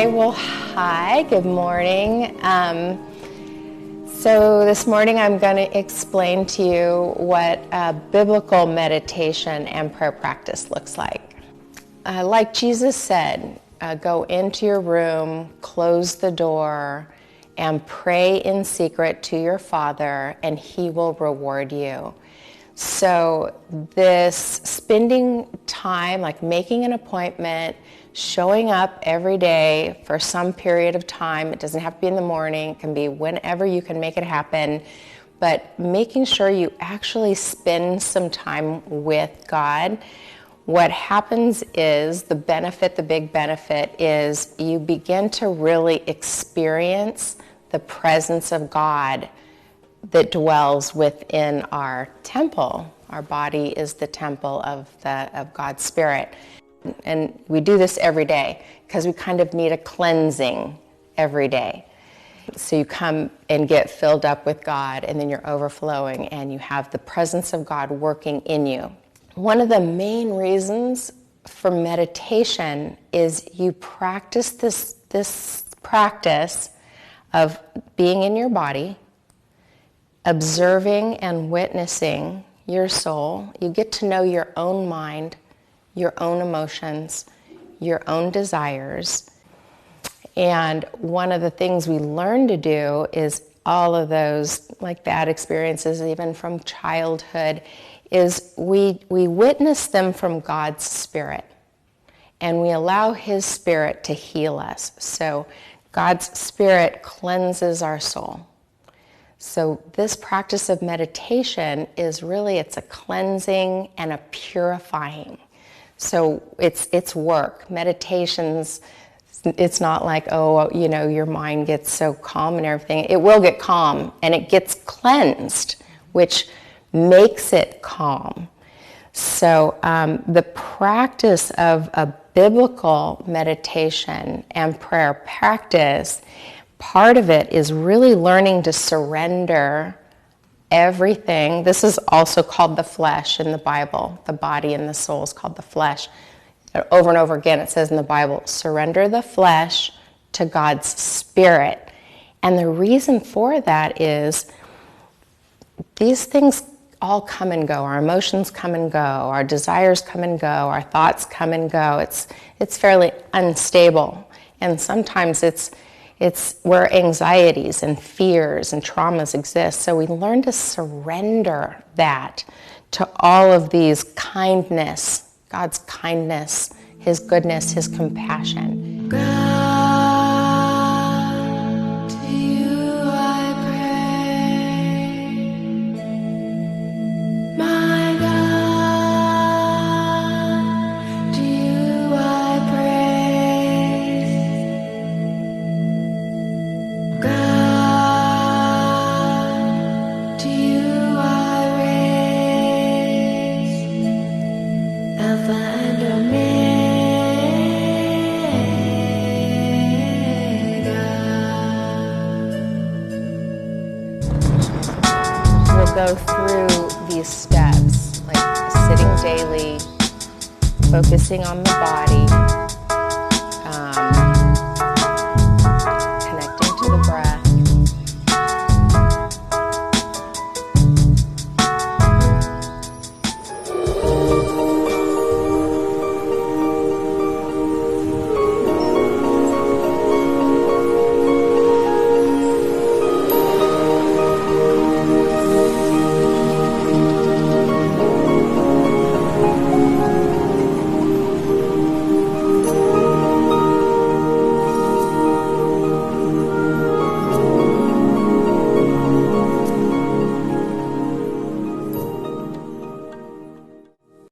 Okay, well, hi, good morning. So this morning I'm going to explain to you what a biblical meditation and prayer practice looks like. Like Jesus said, go into your room, close the door, and pray in secret to your Father, and He will reward you. So this spending time, like making an appointment, showing up every day for some period of time, it doesn't have to be in the morning, it can be whenever you can make it happen, but making sure you actually spend some time with God. What happens is the big benefit is you begin to really experience the presence of God that dwells within our temple. Our body is the temple of God's Spirit. And we do this every day because we kind of need a cleansing every day. So you come and get filled up with God, and then you're overflowing, and you have the presence of God working in you. One of the main reasons for meditation is you practice this practice of being in your body, observing and witnessing your soul. You get to know your own mind, your own emotions, your own desires. And one of the things we learn to do is all of those like bad experiences, even from childhood, is we witness them from God's Spirit. And we allow His Spirit to heal us. So God's Spirit cleanses our soul. So this practice of meditation is really, it's a cleansing and a purifying. So it's work. Meditations, it's not like, your mind gets so calm and everything. It will get calm, and it gets cleansed, which makes it calm. So the practice of a biblical meditation and prayer practice, part of it is really learning to surrender everything. This is also called the flesh in the Bible. The body and the soul is called the flesh. Over and over again it says in the Bible, surrender the flesh to God's Spirit. And the reason for that is these things all come and go. Our emotions come and go. Our desires come and go. Our thoughts come and go. It's fairly unstable. And sometimes it's where anxieties and fears and traumas exist. So we learn to surrender that to all of these kindness, God's kindness, His goodness, His compassion. God, to you I pray. My God, to you I praise. God, to you I raise. Alpha and Omega. We'll go through these steps, like sitting daily, focusing on the body,